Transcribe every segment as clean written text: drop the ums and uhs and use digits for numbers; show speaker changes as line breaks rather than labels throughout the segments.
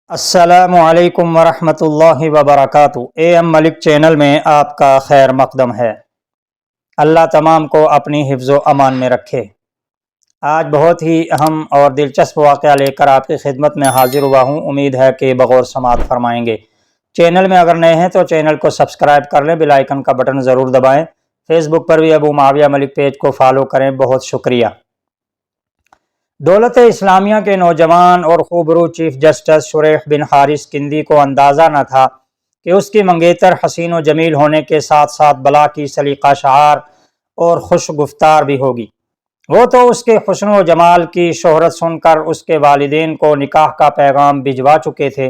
السلام علیکم ورحمۃ اللہ وبرکاتہ۔ اے ایم ملک چینل میں آپ کا خیر مقدم ہے۔ اللہ تمام کو اپنی حفظ و امان میں رکھے۔ آج بہت ہی اہم اور دلچسپ واقعہ لے کر آپ کی خدمت میں حاضر ہوا ہوں۔ امید ہے کہ بغور سماعت فرمائیں گے۔ چینل میں اگر نئے ہیں تو چینل کو سبسکرائب کر لیں، بیل آئیکن کا بٹن ضرور دبائیں۔ فیس بک پر بھی ابو معاویہ ملک پیج کو فالو کریں۔ بہت شکریہ۔ دولت اسلامیہ کے نوجوان اور خوبرو چیف جسٹس شریح بن حارث کندی کو اندازہ نہ تھا کہ اس کی منگیتر حسین و جمیل ہونے کے ساتھ ساتھ بلا کی سلیقہ شعار اور خوش گفتار بھی ہوگی۔ وہ تو اس کے حسن و جمال کی شہرت سن کر اس کے والدین کو نکاح کا پیغام بھجوا چکے تھے۔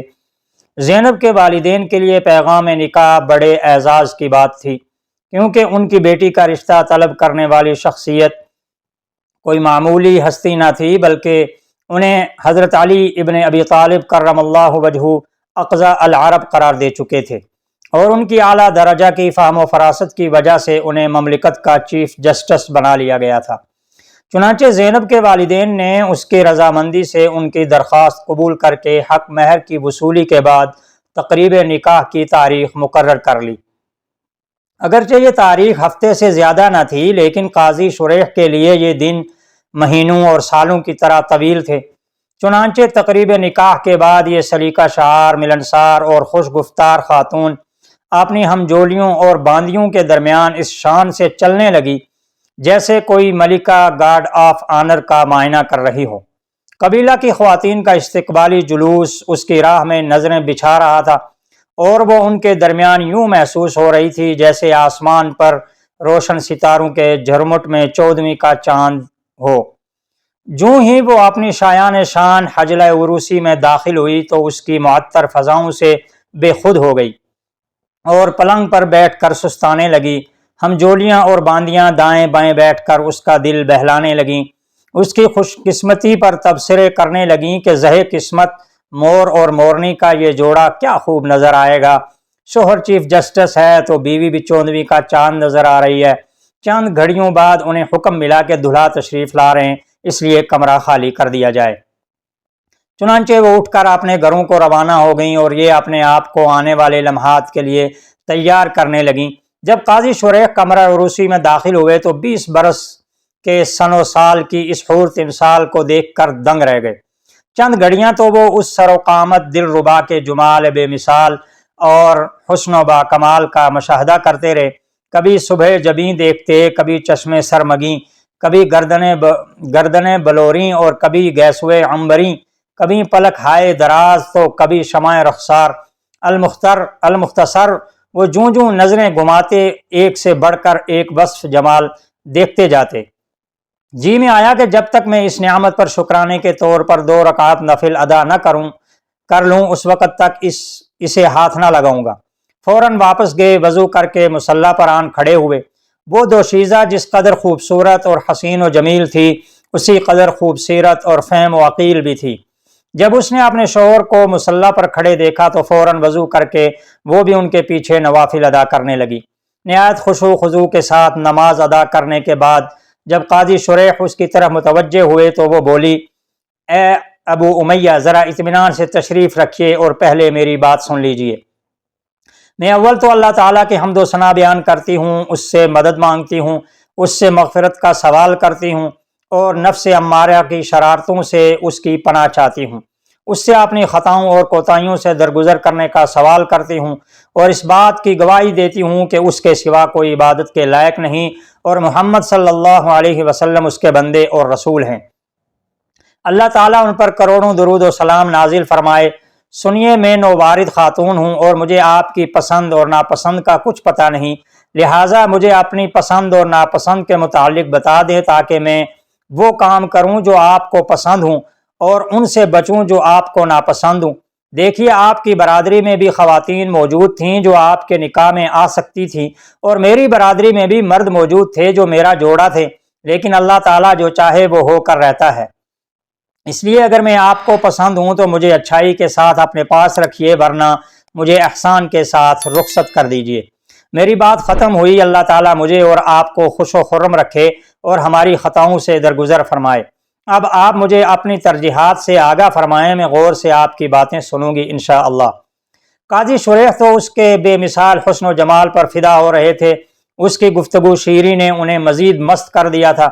زینب کے والدین کے لیے پیغام نکاح بڑے اعزاز کی بات تھی، کیونکہ ان کی بیٹی کا رشتہ طلب کرنے والی شخصیت کوئی معمولی ہستی نہ تھی، بلکہ انہیں حضرت علی ابن ابی طالب کرم اللہ وجہہ اقضا العرب قرار دے چکے تھے، اور ان کی اعلیٰ درجہ کی فہم و فراست کی وجہ سے انہیں مملکت کا چیف جسٹس بنا لیا گیا تھا۔ چنانچہ زینب کے والدین نے اس کی رضامندی سے ان کی درخواست قبول کر کے حق مہر کی وصولی کے بعد تقریب نکاح کی تاریخ مقرر کر لی۔ اگرچہ یہ تاریخ ہفتے سے زیادہ نہ تھی، لیکن قاضی شریح کے لیے یہ دن مہینوں اور سالوں کی طرح طویل تھے۔ چنانچہ تقریب نکاح کے بعد یہ سلیقہ شعار، ملنسار اور خوش گفتار خاتون اپنی ہمجولیوں اور باندیوں کے درمیان اس شان سے چلنے لگی جیسے کوئی ملکہ گارڈ آف آنر کا معائنہ کر رہی ہو۔ قبیلہ کی خواتین کا استقبالی جلوس اس کی راہ میں نظریں بچھا رہا تھا، اور وہ ان کے درمیان یوں محسوس ہو رہی تھی جیسے آسمان پر روشن ستاروں کے جھرمٹ میں 14ویں کا چاند ہو۔ جوں ہی وہ اپنی شایان شان حجلہ عروسی میں داخل ہوئی تو اس کی معطر فضاؤں سے بے خود ہو گئی اور پلنگ پر بیٹھ کر سستانے لگی۔ ہمجولیاں اور باندیاں دائیں بائیں بیٹھ کر اس کا دل بہلانے لگیں، اس کی خوش قسمتی پر تبصرے کرنے لگیں کہ زہے قسمت مور اور مورنی کا یہ جوڑا کیا خوب نظر آئے گا۔ شوہر چیف جسٹس ہے تو بیوی بھی 14ویں کا چاند نظر آ رہی ہے۔ چند گھڑیوں بعد انہیں حکم ملا کہ دلہا تشریف لا رہے ہیں، اس لیے کمرہ خالی کر دیا جائے۔ چنانچہ وہ اٹھ کر اپنے گھروں کو روانہ ہو گئیں اور یہ اپنے آپ کو آنے والے لمحات کے لیے تیار کرنے لگیں۔ جب قاضی شریح کمرہ عروسی میں داخل ہوئے تو 20 برس کے سن و سال کی اس حور تمثال کو دیکھ کر دنگ رہ گئے۔ چند گھڑیاں تو وہ اس سر و قامت دل ربا کے جمال بے مثال اور حسن و با کمال کا مشاہدہ کرتے رہے۔ کبھی صبح جبیں دیکھتے، کبھی چشمے سرمگیں، کبھی گردنیں بلوریں اور کبھی گیسوئے عنبریں، کبھی پلک ہائے دراز تو کبھی شمع رخسار المختصر وہ جوں نظریں گھماتے ایک سے بڑھ کر ایک وصف جمال دیکھتے جاتے۔ جی میں آیا کہ جب تک میں اس نعمت پر شکرانے کے طور پر 2 رکعت نفل ادا نہ کر لوں اس وقت تک اسے ہاتھ نہ لگاؤں گا۔ فوراً واپس گئے، وضو کر کے مصلی پر آن کھڑے ہوئے۔ وہ دوشیزہ جس قدر خوبصورت اور حسین و جمیل تھی، اسی قدر خوبصیرت اور فہم و عقیل بھی تھی۔ جب اس نے اپنے شوہر کو مصلی پر کھڑے دیکھا تو فوراً وضو کر کے وہ بھی ان کے پیچھے نوافل ادا کرنے لگی۔ نہایت خشوع و خضوع کے ساتھ نماز ادا کرنے کے بعد جب قاضی شریح اس کی طرف متوجہ ہوئے تو وہ بولی، اے ابو امیہ، ذرا اطمینان سے تشریف رکھیے اور پہلے میری بات سن لیجئے۔ میں اول تو اللہ تعالیٰ کی حمد و ثنا بیان کرتی ہوں، اس سے مدد مانگتی ہوں، اس سے مغفرت کا سوال کرتی ہوں، اور نفس امارہ کی شرارتوں سے اس کی پناہ چاہتی ہوں۔ اس سے اپنی خطاؤں اور کوتاہیوں سے درگزر کرنے کا سوال کرتی ہوں، اور اس بات کی گواہی دیتی ہوں کہ اس کے سوا کوئی عبادت کے لائق نہیں، اور محمد صلی اللہ علیہ وسلم اس کے بندے اور رسول ہیں۔ اللہ تعالیٰ ان پر کروڑوں درود و سلام نازل فرمائے۔ سنیے، میں نووارد خاتون ہوں اور مجھے آپ کی پسند اور ناپسند کا کچھ پتہ نہیں، لہٰذا مجھے اپنی پسند اور ناپسند کے متعلق بتا دیں تاکہ میں وہ کام کروں جو آپ کو پسند ہوں اور ان سے بچوں جو آپ کو ناپسند ہوں۔ دیکھیے، آپ کی برادری میں بھی خواتین موجود تھیں جو آپ کے نکاح میں آ سکتی تھیں، اور میری برادری میں بھی مرد موجود تھے جو میرا جوڑا تھے، لیکن اللہ تعالیٰ جو چاہے وہ ہو کر رہتا ہے۔ اس لیے اگر میں آپ کو پسند ہوں تو مجھے اچھائی کے ساتھ اپنے پاس رکھیے، ورنہ مجھے احسان کے ساتھ رخصت کر دیجیے۔ میری بات ختم ہوئی۔ اللہ تعالیٰ مجھے اور آپ کو خوش و خرم رکھے اور ہماری خطاؤں سے درگزر فرمائے۔ اب آپ مجھے اپنی ترجیحات سے آگاہ فرمائیں، میں غور سے آپ کی باتیں سنوں گی انشاءاللہ۔ قاضی شریح تو اس کے بے مثال حسن و جمال پر فدا ہو رہے تھے، اس کی گفتگو شیریں نے انہیں مزید مست کر دیا تھا۔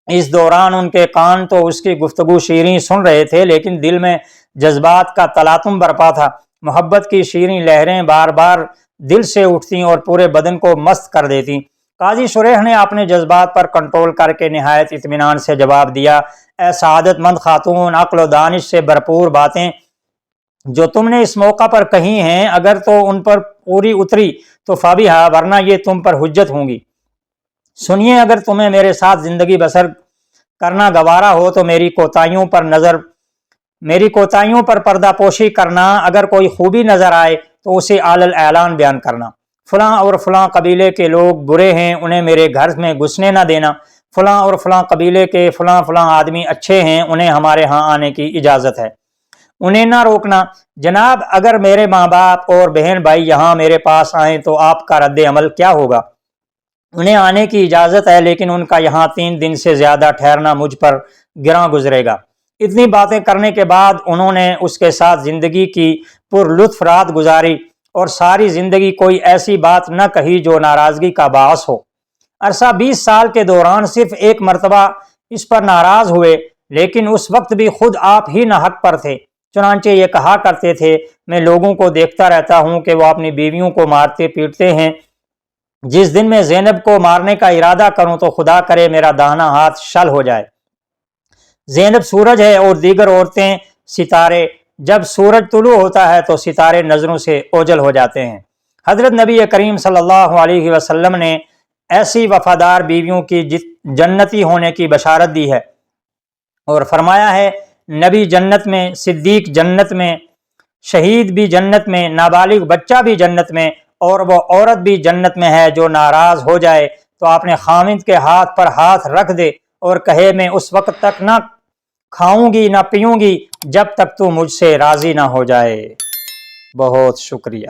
اس دوران ان کے کان تو اس کی گفتگو شیریں سن رہے تھے، لیکن دل میں جذبات کا تلاطم برپا تھا۔ محبت کی شیریں لہریں بار بار دل سے اٹھتیں اور پورے بدن کو مست کر دیتیں۔ قاضی شریح نے اپنے جذبات پر کنٹرول کر کے نہایت اطمینان سے جواب دیا، اے سعادت مند خاتون، عقل و دانش سے بھرپور باتیں جو تم نے اس موقع پر کہی ہیں، اگر تو ان پر پوری اتری تو فابیہا، ورنہ یہ تم پر حجت ہوں گی۔ سنیے، اگر تمہیں میرے ساتھ زندگی بسر کرنا گوارا ہو تو میری کوتاہیوں پر پردہ پوشی کرنا، اگر کوئی خوبی نظر آئے تو اسے علی اعلان بیان کرنا۔ فلاں اور فلاں قبیلے کے لوگ برے ہیں، انہیں میرے گھر میں گھسنے نہ دینا۔ فلاں اور فلاں قبیلے کے فلاں فلاں آدمی اچھے ہیں، انہیں ہمارے ہاں آنے کی اجازت ہے، انہیں نہ روکنا۔ جناب، اگر میرے ماں باپ اور بہن بھائی یہاں میرے پاس آئیں تو آپ کا رد عمل کیا ہوگا؟ انہیں آنے کی اجازت ہے، لیکن ان کا یہاں 3 دن سے زیادہ ٹھہرنا مجھ پر گراں گزرے گا۔ اتنی باتیں کرنے کے بعد انہوں نے اس کے ساتھ زندگی کی پر لطف رات گزاری اور ساری زندگی کوئی ایسی بات نہ کہی جو ناراضگی کا باعث ہو۔ عرصہ 20 سال کے دوران صرف ایک مرتبہ اس پر ناراض ہوئے، لیکن اس وقت بھی خود آپ ہی ناحق پر تھے۔ چنانچہ یہ کہا کرتے تھے، میں لوگوں کو دیکھتا رہتا ہوں کہ وہ اپنی بیویوں کو مارتے پیٹتے ہیں، جس دن میں زینب کو مارنے کا ارادہ کروں تو خدا کرے میرا داہنا ہاتھ شل ہو جائے۔ زینب سورج ہے اور دیگر عورتیں ستارے، جب سورج طلوع ہوتا ہے تو ستارے نظروں سے اوجھل ہو جاتے ہیں۔ حضرت نبی کریم صلی اللہ علیہ وسلم نے ایسی وفادار بیویوں کی جنتی ہونے کی بشارت دی ہے اور فرمایا ہے، نبی جنت میں، صدیق جنت میں، شہید بھی جنت میں، نابالغ بچہ بھی جنت میں، اور وہ عورت بھی جنت میں ہے جو ناراض ہو جائے تو اپنے خاوند کے ہاتھ پر ہاتھ رکھ دے اور کہے، میں اس وقت تک نہ کھاؤں گی نہ پیوں گی جب تک تو مجھ سے راضی نہ ہو جائے۔ بہت شکریہ۔